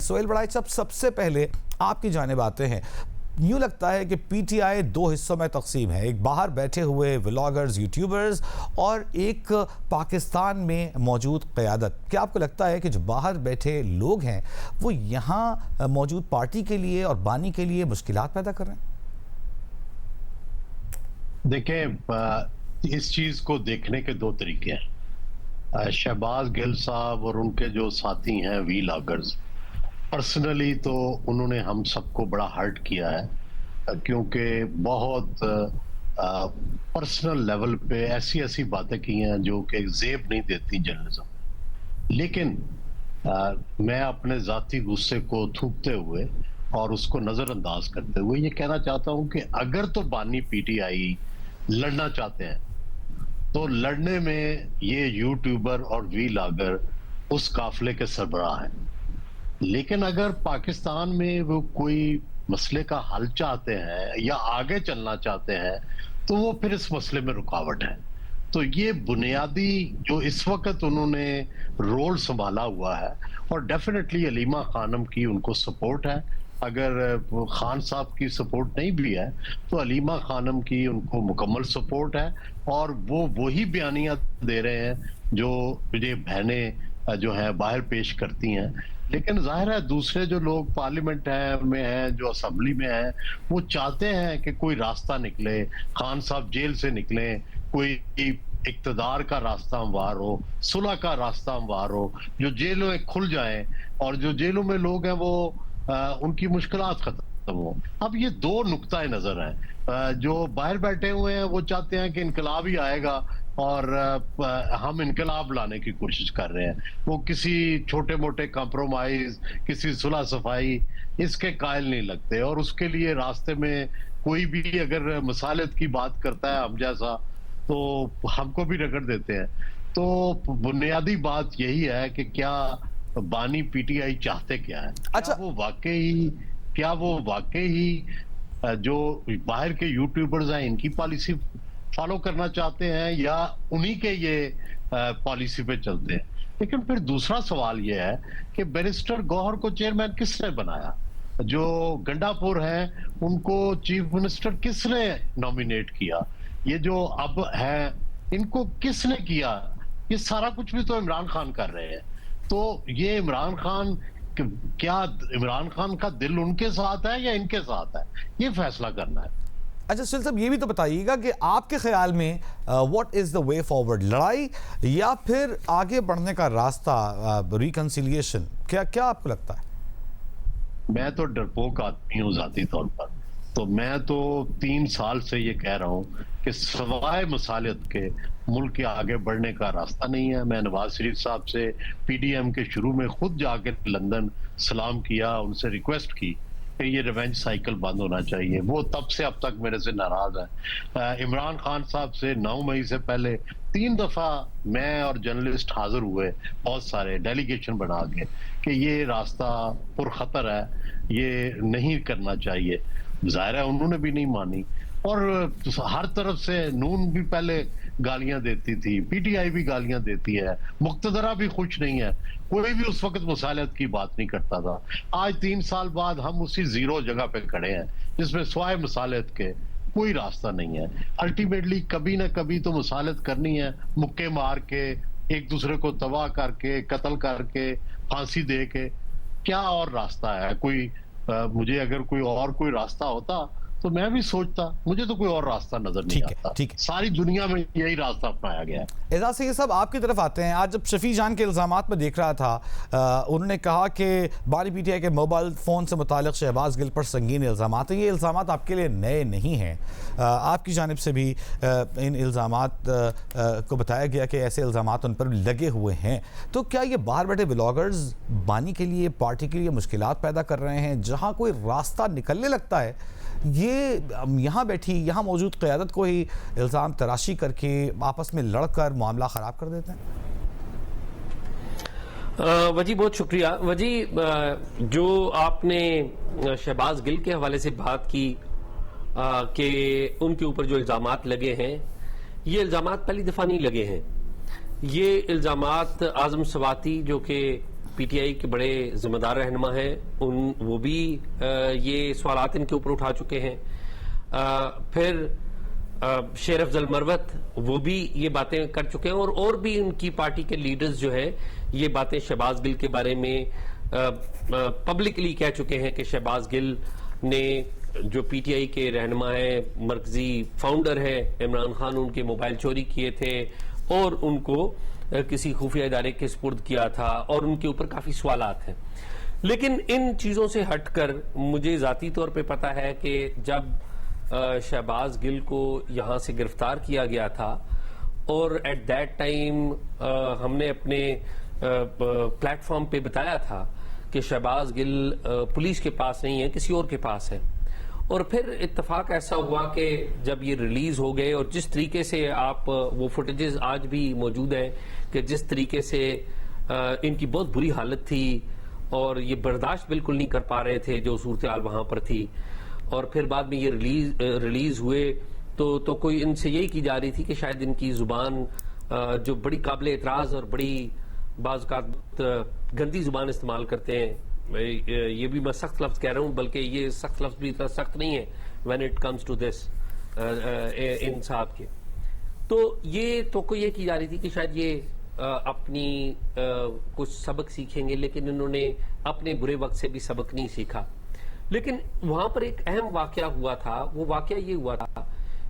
سہیل بڑائی صاحب، سب سے پہلے آپ کی جانب آتے ہیں. یوں لگتا ہے کہ پی ٹی آئی دو حصوں میں تقسیم ہے، ایک باہر بیٹھے ہوئے ولاگرز، یوٹیوبرز، اور ایک پاکستان میں موجود قیادت. کیا آپ کو لگتا ہے کہ جو باہر بیٹھے لوگ ہیں وہ یہاں موجود پارٹی کے لیے اور بانی کے لیے مشکلات پیدا کر رہے ہیں؟ دیکھیں، اس چیز کو دیکھنے کے دو طریقے ہیں. شہباز گل صاحب اور ان کے جو ساتھی ہیں وی لاگرز، پرسنلی تو انہوں نے ہم سب کو بڑا ہرٹ کیا ہے، کیونکہ بہت پرسنل لیول پہ ایسی باتیں کی ہیں جو کہ زیب نہیں دیتی جرنلزم. لیکن میں اپنے ذاتی غصے کو تھوکتے ہوئے اور اس کو نظر انداز کرتے ہوئے یہ کہنا چاہتا ہوں کہ اگر تو بانی پی ٹی آئی لڑنا چاہتے ہیں تو لڑنے میں یہ یوٹیوبر اور وی لاگر اس قافلے کے سربراہ ہیں. لیکن اگر پاکستان میں وہ کوئی مسئلے کا حل چاہتے ہیں یا آگے چلنا چاہتے ہیں تو وہ پھر اس مسئلے میں رکاوٹ ہے. تو یہ بنیادی جو اس وقت انہوں نے رول سنبھالا ہوا ہے، اور ڈیفینیٹلی علیمہ خانم کی ان کو سپورٹ ہے. اگر خان صاحب کی سپورٹ نہیں بھی ہے تو علیمہ خانم کی ان کو مکمل سپورٹ ہے، اور وہ وہی بیانیہ دے رہے ہیں جو یہ بہنیں جو ہیں باہر پیش کرتی ہیں. لیکن ظاہر ہے دوسرے جو لوگ پارلیمنٹ میں ہیں، جو اسمبلی میں ہیں، وہ چاہتے ہیں کہ کوئی راستہ نکلے، خان صاحب جیل سے نکلیں، کوئی اقتدار کا راستہ ہموار ہو، صلح کا راستہ ہموار ہو، جو جیلوں کھل جائیں اور جو جیلوں میں لوگ ہیں وہ ان کی مشکلات ختم ہو. اب یہ دو نقطۂ نظر ہیں. جو باہر بیٹھے ہوئے ہیں وہ چاہتے ہیں کہ انقلاب ہی آئے گا اور ہم انقلاب لانے کی کوشش کر رہے ہیں. وہ کسی چھوٹے موٹے کمپرومائز، کسی صلح صفائی اس کے قائل نہیں لگتے، اور اس کے لیے راستے میں کوئی بھی اگر مصالحت کی بات کرتا ہے ہم جیسا تو ہم کو بھی رگڑ دیتے ہیں. تو بنیادی بات یہی ہے کہ کیا بانی پی ٹی آئی چاہتے کیا ہے؟ کیا وہ واقعی جو باہر کے یوٹیوبرز ہیں ان کی پالیسی فالو کرنا چاہتے ہیں یا انہی کے یہ پالیسی پہ چلتے ہیں؟ لیکن پھر دوسرا سوال یہ ہے کہ بیرسٹر گوہر کو چیئرمین کس نے بنایا؟ جو گنڈا پور ہیں ان کو چیف منسٹر کس نے نامینیٹ کیا؟ یہ جو اب ہیں ان کو کس نے کیا؟ یہ سارا کچھ بھی تو عمران خان کر رہے ہیں. تو یہ عمران خان، کیا عمران خان کا دل ان کے ساتھ ہے یا ان کے ساتھ ہے؟ یہ فیصلہ کرنا ہے. اچھا سہیل صاحب، یہ بھی تو بتائیے گا کہ آپ کے خیال میں what is the way forward, لڑائی یا پھر آگے بڑھنے کا راستہ، ریکنسیلیشن؟ کیا آپ کو لگتا ہے؟ میں تو ڈرپوک آدمی ہوں ذاتی طور پر، تو میں تو 3 سال سے یہ کہہ رہا ہوں کہ سوائے مصالحت کے ملک کے آگے بڑھنے کا راستہ نہیں ہے. میں نواز شریف صاحب سے پی ڈی ایم کے شروع میں خود جا کے لندن سلام کیا، ان سے ریکویسٹ کی کہ یہ ریونج سائیکل بند ہونا چاہیے. وہ تب سے اب تک میرے سے ناراض ہے. عمران خان صاحب سے 9 مئی سے پہلے 3 دفعہ میں اور جرنلسٹ حاضر ہوئے، بہت سارے ڈیلیگیشن بنا کے، کہ یہ راستہ پرخطر ہے، یہ نہیں کرنا چاہیے. ظاہر ہے انہوں نے بھی نہیں مانی، اور ہر طرف سے نون بھی پہلے گالیاں دیتی تھی، پی ٹی آئی بھی گالیاں دیتی ہے، مقتدرہ بھی خوش نہیں ہے، کوئی بھی اس وقت مصالحت کی بات نہیں کرتا تھا. آج 3 سال بعد ہم اسی زیرو جگہ پہ کھڑے ہیں جس میں سوائے مصالحت کے کوئی راستہ نہیں ہے. الٹیمیٹلی کبھی نہ کبھی تو مصالحت کرنی ہے، مکے مار کے، ایک دوسرے کو تباہ کر کے، قتل کر کے، پھانسی دے کے. کیا اور راستہ ہے؟ مجھے اگر کوئی راستہ ہوتا تو میں بھی سوچتا. مجھے تو کوئی اور راستہ نظر نہیں آتا. ساری دنیا میں یہی راستہ اپنایا گیا ہے. اعزاز سید صاحب، آپ کی طرف آتے ہیں. آج جب شفیع جان کے الزامات میں دیکھ رہا تھا، انہوں نے کہا کہ بانی پی ٹی آئی کے موبائل فون سے متعلق شہباز گل پر سنگین الزامات ہیں. یہ الزامات آپ کے لیے نئے نہیں ہیں، آپ کی جانب سے بھی ان الزامات کو بتایا گیا کہ ایسے الزامات ان پر لگے ہوئے ہیں. تو کیا یہ باہر بیٹھے بلاگرز بانی کے لیے، پارٹی کے لیے مشکلات پیدا کر رہے ہیں؟ جہاں کوئی راستہ نکلنے لگتا ہے یہ یہاں موجود قیادت کو ہی الزام تراشی کر کے آپس میں لڑ کر معاملہ خراب کر دیتے ہیں. وجی بہت شکریہ. وجی، جو آپ نے شہباز گل کے حوالے سے بات کی کہ ان کے اوپر جو الزامات لگے ہیں، یہ الزامات پہلی دفعہ نہیں لگے ہیں. یہ الزامات اعظم سواتی جو کہ پی ٹی آئی کے بڑے ذمہ دار رہنما ہیں وہ بھی یہ سوالات ان کے اوپر اٹھا چکے ہیں. پھر شیر افضل مروت وہ بھی یہ باتیں کر چکے ہیں اور بھی ان کی پارٹی کے لیڈرز جو ہیں یہ باتیں شہباز گل کے بارے میں پبلکلی کہہ چکے ہیں کہ شہباز گل نے جو پی ٹی آئی کے رہنما ہیں مرکزی فاؤنڈر ہیں عمران خان ان کے موبائل چوری کیے تھے اور ان کو کسی خفیہ ادارے کے سپرد کیا تھا اور ان کے اوپر کافی سوالات ہیں. لیکن ان چیزوں سے ہٹ کر مجھے ذاتی طور پہ پتا ہے کہ جب شہباز گل کو یہاں سے گرفتار کیا گیا تھا اور ایٹ دیٹ ٹائم ہم نے اپنے پلیٹ فارم پہ بتایا تھا کہ شہباز گل پولیس کے پاس نہیں ہے کسی اور کے پاس ہے. اور پھر اتفاق ایسا ہوا کہ جب یہ ریلیز ہو گئے اور جس طریقے سے آپ وہ فوٹیجز آج بھی موجود ہیں کہ جس طریقے سے ان کی بہت بری حالت تھی اور یہ برداشت بالکل نہیں کر پا رہے تھے جو صورتحال وہاں پر تھی. اور پھر بعد میں یہ ریلیز ہوئے تو کوئی ان سے یہی کی جا رہی تھی کہ شاید ان کی زبان جو بڑی قابل اعتراض اور بڑی بعض اوقات گندی زبان استعمال کرتے ہیں, یہ بھی میں سخت لفظ کہہ رہا ہوں بلکہ یہ سخت لفظ بھی اتنا سخت نہیں ہے when it comes to this ان صاحب کے. تو یہ توقع یہ کی جا رہی تھی کہ شاید یہ اپنی کچھ سبق سیکھیں گے لیکن انہوں نے اپنے برے وقت سے بھی سبق نہیں سیکھا. لیکن وہاں پر ایک اہم واقعہ ہوا تھا. وہ واقعہ یہ ہوا تھا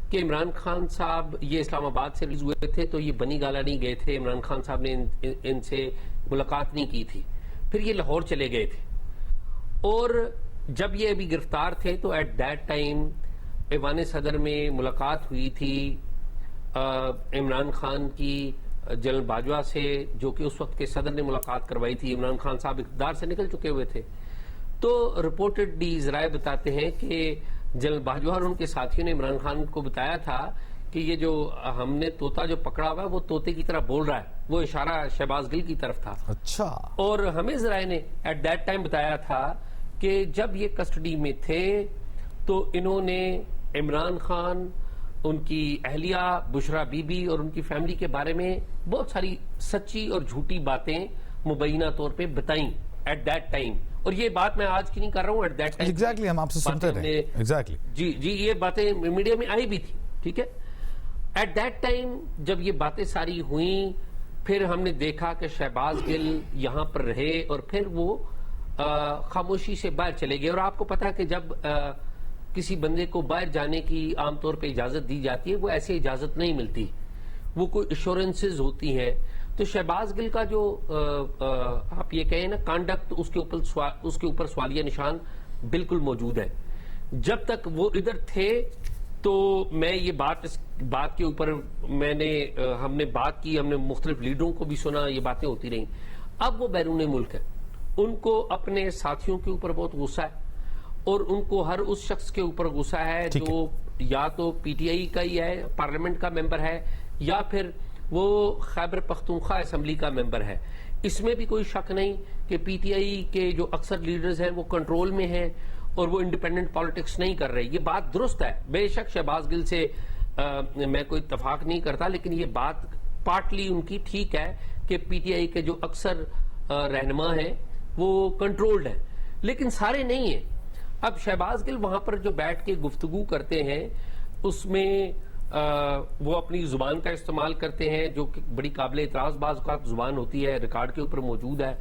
کہ عمران خان صاحب یہ اسلام آباد سے ریلیز ہوئے تھے تو یہ بنی گالا نہیں گئے تھے. عمران خان صاحب نے ان سے ملاقات نہیں کی تھی. پھر یہ لاہور چلے گئے تھے اور جب یہ ابھی گرفتار تھے تو ایٹ دیٹ ٹائم ایوان صدر میں ملاقات ہوئی تھی عمران خان کی جنرل باجوہ سے جو کہ اس وقت کے صدر نے ملاقات کروائی تھی. عمران خان صاحب اقتدار سے نکل چکے ہوئے تھے. تو رپورٹڈلی ذرائع بتاتے ہیں کہ جنرل باجوہ اور ان کے ساتھیوں نے عمران خان کو بتایا تھا کہ یہ جو ہم نے طوطا جو پکڑا ہوا ہے وہ طوطے کی طرح بول رہا ہے. وہ اشارہ شہباز گل کی طرف تھا. اچھا. اور ہمیں ذرائع نے ایٹ دیٹ ٹائم بتایا تھا کہ جب یہ کسٹڈی میں تھے تو انہوں نے عمران خان, ان کی اہلیہ بشرا بی بی اور ان کی فیملی کے بارے میں بہت ساری سچی اور جھوٹی باتیں مبینہ طور پہ بتائیں ایٹ دیٹ ٹائم. اور یہ بات میں آج کی نہیں کر رہا ہوں, ایٹ دیٹ ٹائم ایگزیکٹلی ہم آپ سے سنتے رہے. ایگزیکٹلی جی یہ باتیں میڈیا میں آئی بھی تھی. ٹھیک ہے. ایٹ دیٹ ٹائم جب یہ باتیں ساری ہوئیں پھر ہم نے دیکھا کہ شہباز گل یہاں پر رہے اور پھر وہ خاموشی سے باہر چلے گئے. اور آپ کو پتا کہ جب کسی بندے کو باہر جانے کی عام طور پہ اجازت دی جاتی ہے وہ ایسی اجازت نہیں ملتی, وہ کوئی ایشورنسز ہوتی ہیں. تو شہباز گل کا جو آپ یہ کہیں نا کانڈکٹ اس کے اوپر سوالیہ نشان بالکل موجود ہے. جب تک وہ ادھر تھے تو میں یہ بات کے اوپر ہم نے بات کی, ہم نے مختلف لیڈروں کو بھی سنا, یہ باتیں ہوتی رہیں. اب وہ بیرون ملک ہے, ان کو اپنے ساتھیوں کے اوپر بہت غصہ ہے اور ان کو ہر اس شخص کے اوپر غصہ ہے جو یا تو پی ٹی آئی کا ہی ہے, پارلیمنٹ کا ممبر ہے, یا پھر وہ خیبر پختونخوا اسمبلی کا ممبر ہے. اس میں بھی کوئی شک نہیں کہ پی ٹی آئی کے جو اکثر لیڈرز ہیں وہ کنٹرول میں ہیں اور وہ انڈیپینڈنٹ پالیٹکس نہیں کر رہے. یہ بات درست ہے, بے شک شہباز گل سے میں کوئی اتفاق نہیں کرتا, لیکن یہ بات پارٹلی ان کی ٹھیک ہے کہ پی ٹی آئی کے جو اکثر رہنما ہیں وہ کنٹرولڈ ہیں, لیکن سارے نہیں ہیں. اب شہباز گل وہاں پر جو بیٹھ کے گفتگو کرتے ہیں اس میں وہ اپنی زبان کا استعمال کرتے ہیں جو کہ بڑی قابل اعتراض بعض اوقات زبان ہوتی ہے, ریکارڈ کے اوپر موجود ہے.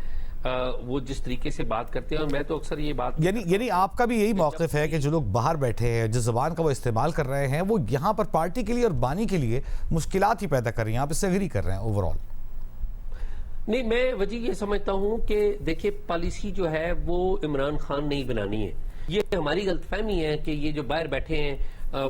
وہ جس طریقے سے بات کرتے ہیں, اور میں تو اکثر یہ بات یعنی آپ کا بھی یہی موقف ہے کہ جو لوگ باہر بیٹھے ہیں جس زبان کا وہ استعمال کر رہے ہیں وہ یہاں پر پارٹی کے لیے اور بانی کے لیے مشکلات ہی پیدا کر رہی ہیں, آپ اس سے اگری کر رہے ہیں اوور آل؟ نہیں, میں وجہ یہ سمجھتا ہوں کہ دیکھیں پالیسی جو ہے وہ عمران خان نہیں بنانی ہے. یہ ہماری غلط فہمی ہے کہ یہ جو باہر بیٹھے ہیں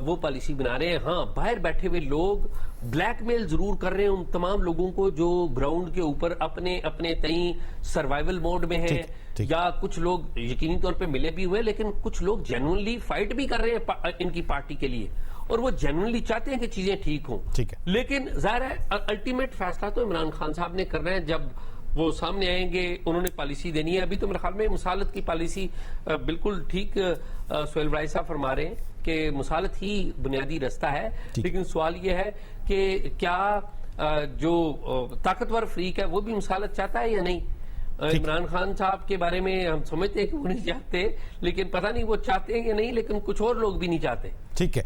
وہ پالیسی بنا رہے ہیں. ہاں, باہر بیٹھے ہوئے لوگ بلیک میل ضرور کر رہے ہیں ان تمام لوگوں کو جو گراؤنڈ کے اوپر اپنے تئیں سروائیول موڈ میں ہیں, یا کچھ لوگ یقینی طور پہ ملے بھی ہوئے لیکن کچھ لوگ جینوئنلی فائٹ بھی کر رہے ہیں ان کی پارٹی کے لیے اور وہ جینوئنلی چاہتے ہیں کہ چیزیں ٹھیک ہوں. لیکن ظاہر ہے الٹیمیٹ فیصلہ تو عمران خان صاحب نے کرنا ہے. جب وہ سامنے آئیں گے انہوں نے پالیسی دینی ہے. ابھی تو میرے خیال میں مسالت کی پالیسی بالکل ٹھیک سہیل برائی صاحب فرما رہے ہیں کہ مسالت ہی بنیادی رستہ ہے, لیکن سوال یہ ہے کہ کیا جو طاقتور فریق ہے وہ بھی مسالت چاہتا ہے یا نہیں. عمران خان صاحب کے بارے میں ہم سمجھتے ہیں کہ وہ نہیں چاہتے، لیکن پتہ نہیں وہ چاہتے ہیں یا نہیں، لیکن کچھ اور لوگ بھی نہیں چاہتے. ٹھیک ہے.